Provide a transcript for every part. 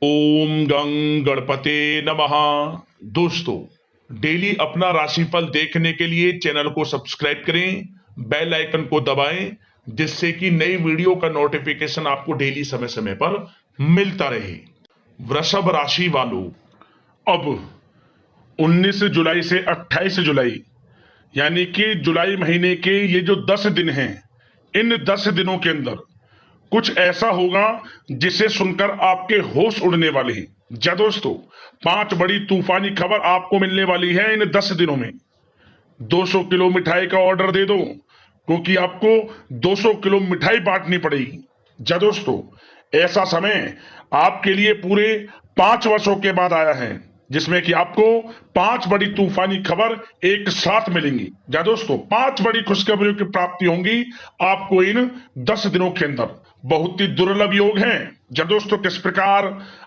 ओम गं गणपते नमः। दोस्तों, डेली अपना राशिफल देखने के लिए चैनल को सब्सक्राइब करें, बेल आइकन को दबाएं, जिससे कि नई वीडियो का नोटिफिकेशन आपको डेली समय समय पर मिलता रहे। वृषभ राशि वालों, अब 19 जुलाई से 28 जुलाई यानी कि जुलाई महीने के ये जो 10 दिन हैं, इन 10 दिनों के अंदर कुछ ऐसा होगा जिसे सुनकर आपके होश उड़ने वाले हैं। जा दोस्तों, 5 बड़ी तूफानी खबर आपको मिलने वाली है इन 10 दिनों में। 200 किलो मिठाई का ऑर्डर दे दो, क्योंकि आपको 200 किलो मिठाई बांटनी पड़ेगी। जा दोस्तों, ऐसा समय आपके लिए पूरे 5 वर्षों के बाद आया है, जिसमें कि आपको 5 बड़ी तूफानी खबर एक साथ मिलेंगी। जा दोस्तों, 5 बड़ी खुशखबरियों की प्राप्ति होंगी आपको इन 10 दिनों के अंदर। बहुत ही दुर्लभ योग हैं। जा दोस्तों, किस प्रकार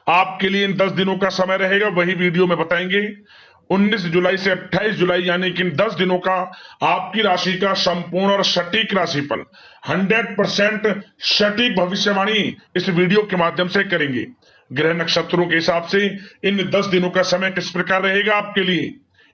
आपके लिए इन 10 दिनों का समय रहेगा वही वीडियो में बताएंगे। 19 जुलाई से 28 जुलाई यानी कि इन 10 दिनों का आपकी राशि का संपूर्ण और सटीक राशिफल 100% सटीक भविष्यवाणी इस वीडियो के माध्यम से करेंगे। ग्रह नक्षत्रों के हिसाब से इन 10 दिनों का समय किस प्रकार रहेगा आपके लिए,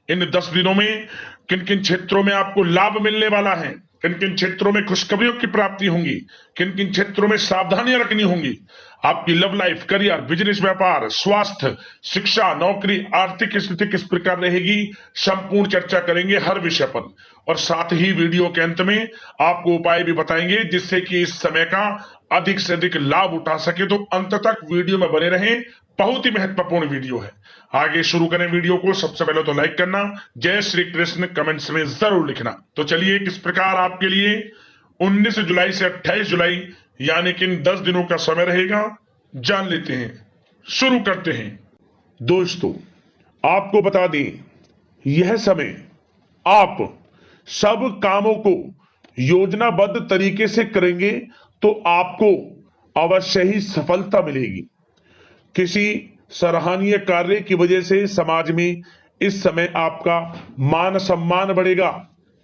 इन 10 दिनों में किन किन क्षेत्रों में आपको लाभ मिलने वाला है, किन किन क्षेत्रों में खुशखबरियों की प्राप्ति होंगी, किन किन क्षेत्रों में सावधानियां रखनी होंगी, आपकी लव लाइफ, करियर, बिजनेस, व्यापार, स्वास्थ्य, शिक्षा, नौकरी, आर्थिक स्थिति किस प्रकार रहेगी, संपूर्ण चर्चा करेंगे हर विषय पर। और साथ ही वीडियो के अंत में आपको उपाय भी बताएंगे, जिससे कि इस समय का अधिक से अधिक लाभ उठा सके। तो अंत तक वीडियो में बने रहें, बहुत ही महत्वपूर्ण वीडियो है। आगे शुरू करें वीडियो को। सबसे पहले तो लाइक करना, जय श्री कृष्ण कमेंट्स में जरूर लिखना। तो चलिए, किस प्रकार आपके लिए 19 जुलाई से 28 जुलाई यानी कि इन 10 दिनों का समय रहेगा, जान लेते हैं। शुरू करते हैं। दोस्तों, आपको बता दें, यह समय आप सब कामों को योजनाबद्ध तरीके से करेंगे तो आपको अवश्य ही सफलता मिलेगी। किसी सराहनीय कार्य की वजह से समाज में इस समय आपका मान सम्मान बढ़ेगा।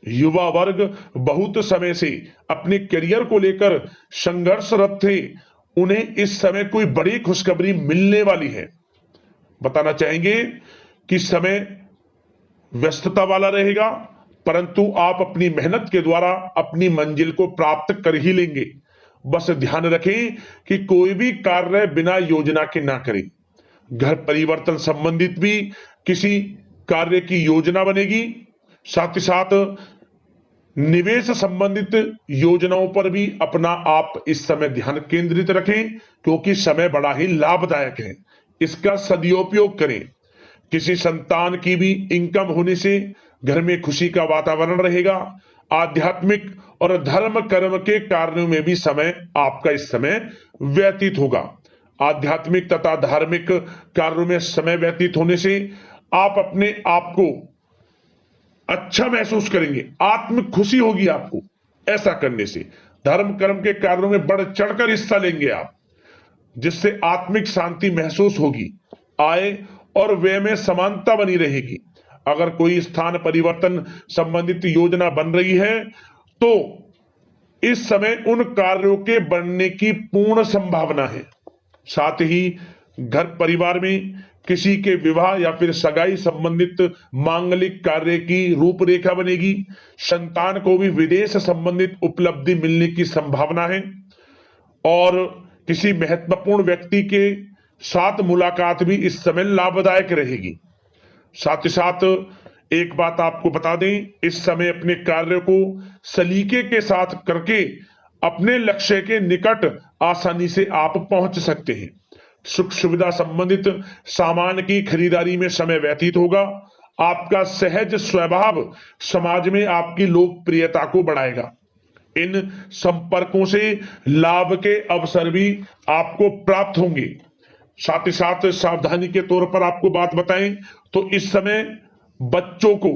युवा वर्ग बहुत समय से अपने करियर को लेकर संघर्षरत थे, उन्हें इस समय कोई बड़ी खुशखबरी मिलने वाली है। बताना चाहेंगे कि समय व्यस्तता वाला रहेगा, परंतु आप अपनी मेहनत के द्वारा अपनी मंजिल को प्राप्त कर ही लेंगे। बस ध्यान रखें कि कोई भी कार्य बिना योजना के ना करें। घर परिवर्तन संबंधित भी किसी कार्य की योजना बनेगी। साथ ही साथ निवेश संबंधित योजनाओं पर भी अपना आप इस समय ध्यान केंद्रित रखें, क्योंकि समय बड़ा ही लाभदायक है। इसका सदुपयोग करें। किसी संतान की भी इनकम होने से घर में खुशी का वातावरण रहेगा। आध्यात्मिक और धर्म कर्म के कार्यों में भी समय आपका इस समय व्यतीत होगा। आध्यात्मिक तथा धार्मिक कार्यों में समय व्यतीत होने से आप अपने आप को अच्छा महसूस करेंगे, आत्मिक खुशी होगी आपको ऐसा करने से। धर्म कर्म के कार्यों में बढ़ चढ़कर हिस्सा लेंगे आप, जिससे आत्मिक शांति महसूस होगी। आय और व्यय में समानता बनी रहेगी। अगर कोई स्थान परिवर्तन संबंधित योजना बन रही है तो इस समय उन कार्यों के बनने की पूर्ण संभावना है। साथ ही घर परिवार में किसी के विवाह या फिर सगाई संबंधित मांगलिक कार्य की रूपरेखा बनेगी। संतान को भी विदेश संबंधित उपलब्धि मिलने की संभावना है और किसी महत्वपूर्ण व्यक्ति के साथ मुलाकात भी इस समय लाभदायक रहेगी। साथ ही साथ एक बात आपको बता दें, इस समय अपने कार्य को सलीके के साथ करके अपने लक्ष्य के निकट आसानी से आप पहुंच सकते हैं। सुख सुविधा संबंधित सामान की खरीदारी में समय व्यतीत होगा। आपका सहज स्वभाव समाज में आपकी लोकप्रियता को बढ़ाएगा। इन संपर्कों से लाभ के अवसर भी आपको प्राप्त होंगे। साथ ही साथ सावधानी के तौर पर आपको बात बताएं तो इस समय बच्चों को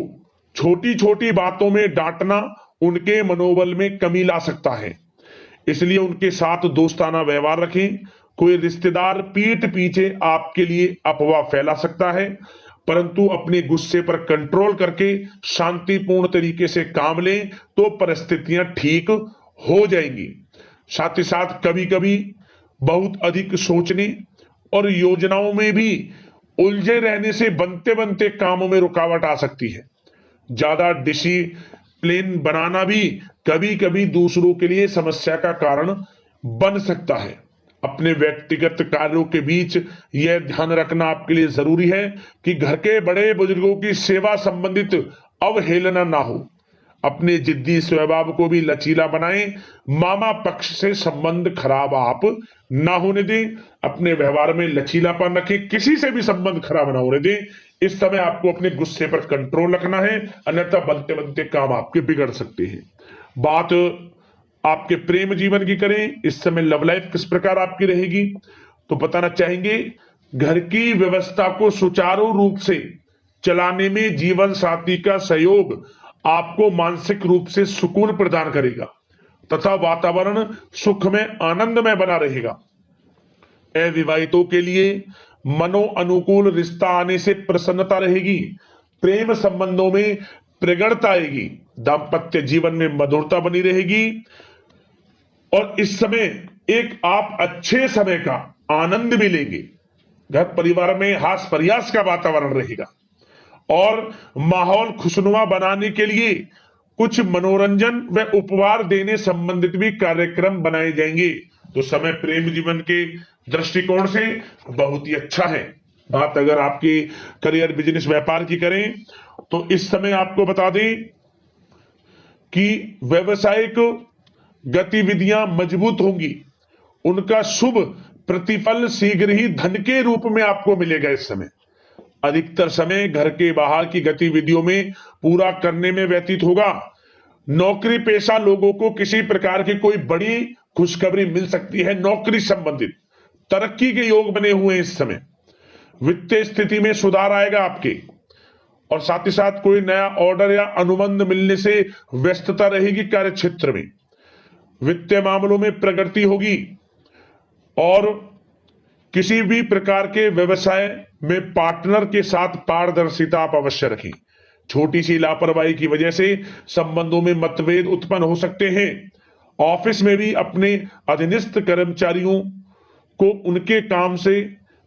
छोटी छोटी बातों में डांटना उनके मनोबल में कमी ला सकता है, इसलिए उनके साथ दोस्ताना व्यवहार रखें। कोई रिश्तेदार पीठ पीछे आपके लिए अफवाह फैला सकता है, परंतु अपने गुस्से पर कंट्रोल करके शांतिपूर्ण तरीके से काम लें तो परिस्थितियां ठीक हो जाएंगी। साथ ही साथ कभी कभी बहुत अधिक सोचने और योजनाओं में भी उलझे रहने से बनते बनते कामों में रुकावट आ सकती है। ज्यादा डिसिप्लिन बनाना भी कभी कभी दूसरों के लिए समस्या का कारण बन सकता है। अपने व्यक्तिगत कार्यों के बीच यह ध्यान रखना आपके लिए जरूरी है कि घर के बड़े बुजुर्गों की सेवा संबंधित अवहेलना ना हो। अपने जिद्दी स्वभाव को भी लचीला बनाएं। मामा पक्ष से संबंध खराब आप ना होने दें। अपने व्यवहार में लचीलापन रखें, किसी से भी संबंध खराब ना होने दें। इस समय आपको अपने गुस्से पर कंट्रोल रखना है, अन्यथा बनते बनते काम आपके बिगड़ सकते हैं। बात आपके प्रेम जीवन की करें, इस समय लव लाइफ किस प्रकार आपकी रहेगी, तो बताना चाहेंगे घर की व्यवस्था को सुचारू रूप से चलाने में जीवन साथी का सहयोग आपको मानसिक रूप से सुकून प्रदान करेगा तथा वातावरण सुख में आनंदमय बना रहेगा। अविवाहितों के लिए मनो अनुकूल रिश्ता आने से प्रसन्नता रहेगी। प्रेम संबंधों में प्रगड़ता आएगी। दाम्पत्य जीवन में मधुरता बनी रहेगी और इस समय एक आप अच्छे समय का आनंद भी लेंगे। घर परिवार में हास प्रयास का वातावरण रहेगा और माहौल खुशनुमा बनाने के लिए कुछ मनोरंजन व उपहार देने संबंधित भी कार्यक्रम बनाए जाएंगे। तो समय प्रेम जीवन के दृष्टिकोण से बहुत ही अच्छा है। बात अगर आपकी करियर बिजनेस व्यापार की करें तो इस समय आपको बता दें कि व्यवसायिक गतिविधियां मजबूत होंगी। उनका शुभ प्रतिफल शीघ्र ही धन के रूप में आपको मिलेगा। इस समय अधिकतर समय घर के बाहर की गतिविधियों में पूरा करने में व्यतीत होगा। नौकरी पेशा लोगों को किसी प्रकार की कोई बड़ी खुशखबरी मिल सकती है। नौकरी संबंधित तरक्की के योग बने हुए हैं। इस समय वित्तीय स्थिति में सुधार आएगा आपके, और साथ ही साथ कोई नया ऑर्डर या अनुबंध मिलने से व्यस्तता रहेगी। कार्य क्षेत्र में वित्तीय मामलों में प्रगति होगी और किसी भी प्रकार के व्यवसाय में पार्टनर के साथ पारदर्शिता आप अवश्य रखें। छोटी सी लापरवाही की वजह से संबंधों में मतभेद उत्पन्न हो सकते हैं। ऑफिस में भी अपने अधीनस्थ कर्मचारियों को उनके काम से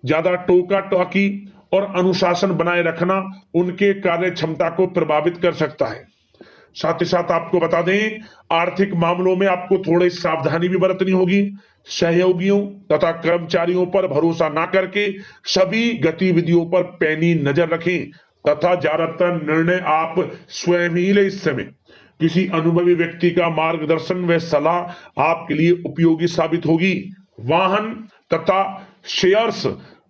ज्यादा टोका टाकी और अनुशासन बनाए रखना उनके कार्य क्षमता को प्रभावित कर सकता है। साथ ही साथ आपको बता दें, आर्थिक मामलों में आपको थोड़ी सावधानी भी बरतनी होगी। सहयोगियों तथा कर्मचारियों पर भरोसा ना करके सभी गतिविधियों पर पैनी नजर रखें तथा ज्यादातर निर्णय आप स्वयं ही लें। इस समय किसी अनुभवी व्यक्ति का मार्गदर्शन व सलाह आपके लिए उपयोगी साबित होगी। वाहन तथा शेयर्स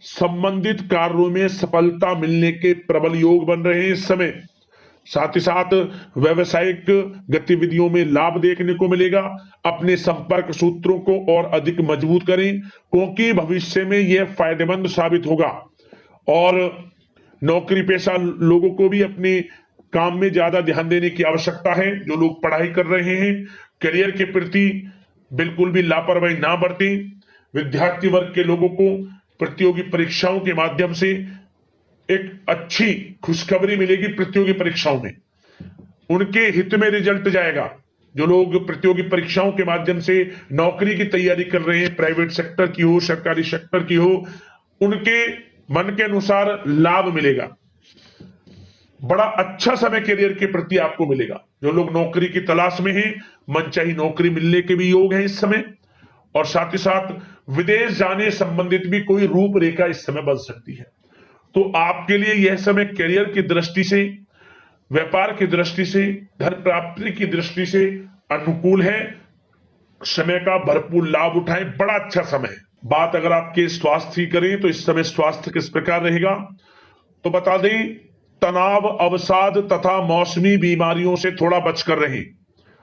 संबंधित कार्यों में सफलता मिलने के प्रबल योग बन रहे हैं इस समय। साथ ही साथ व्यवसायिक गतिविधियों में लाभ देखने को मिलेगा। अपने संपर्क सूत्रों को और अधिक मजबूत करें क्योंकि भविष्य में यह फायदेमंद साबित होगा। और नौकरी पेशा लोगों को भी अपने काम में ज्यादा ध्यान देने की आवश्यकता है। जो लोग पढ़ाई कर रहे हैं, करियर के प्रति बिल्कुल भी लापरवाही ना बरतें। विद्यार्थी वर्ग के लोगों को प्रतियोगी परीक्षाओं के माध्यम से एक अच्छी खुशखबरी मिलेगी। प्रतियोगी परीक्षाओं में उनके हित में रिजल्ट जाएगा। जो लोग प्रतियोगी परीक्षाओं के माध्यम से नौकरी की तैयारी कर रहे हैं, प्राइवेट सेक्टर की हो, सरकारी सेक्टर की हो, उनके मन के अनुसार लाभ मिलेगा। बड़ा अच्छा समय करियर के प्रति आपको मिलेगा। जो लोग नौकरी की तलाश में हैं, मनचाही नौकरी मिलने के भी योग हैं इस समय। और साथ ही साथ विदेश जाने संबंधित भी कोई रूपरेखा इस समय बन सकती है। तो आपके लिए यह समय करियर की दृष्टि से, व्यापार की दृष्टि से, धन प्राप्ति की दृष्टि से अनुकूल है। समय का भरपूर लाभ उठाएं, बड़ा अच्छा समय है। बात अगर आपके स्वास्थ्य की करें तो इस समय स्वास्थ्य किस प्रकार रहेगा, तो बता दें तनाव, अवसाद तथा मौसमी बीमारियों से थोड़ा बचकर रहें।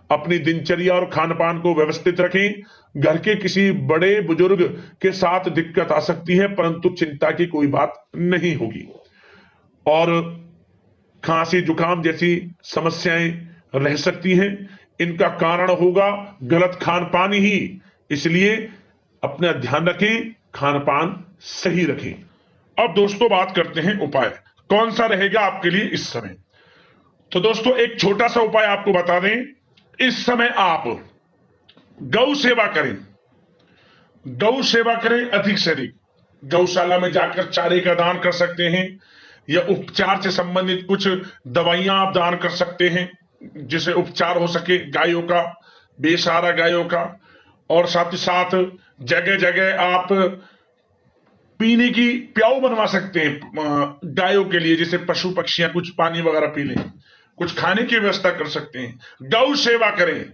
अपनी दिनचर्या और खान पान को व्यवस्थित रखें। घर के किसी बड़े बुजुर्ग के साथ दिक्कत आ सकती है, परंतु चिंता की कोई बात नहीं होगी। और खांसी जुकाम जैसी समस्याएं रह सकती हैं। इनका कारण होगा गलत खान पान ही, इसलिए अपना ध्यान रखें, खान पान सही रखें। अब दोस्तों बात करते हैं उपाय, कौन सा रहेगा आपके लिए इस समय। तो दोस्तों एक छोटा सा उपाय आपको बता दें। इस समय आप गौ सेवा करें, गौ सेवा करें अधिक से अधिक। गौशाला में जाकर चारे का दान कर सकते हैं, या उपचार से संबंधित कुछ दवाइयां आप दान कर सकते हैं जिसे उपचार हो सके गायों का, बेसहारा गायों का। और साथ ही साथ जगह जगह आप पीने की प्याऊ बनवा सकते हैं गायों के लिए, जैसे पशु पक्षियां कुछ पानी वगैरह पी लें, कुछ खाने की व्यवस्था कर सकते हैं। गौ सेवा करें,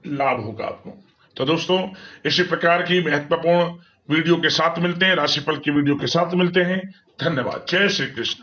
लाभ होगा आपको। तो दोस्तों, इसी प्रकार की महत्वपूर्ण वीडियो के साथ मिलते हैं, राशिफल की वीडियो के साथ मिलते हैं। धन्यवाद। जय श्री कृष्ण।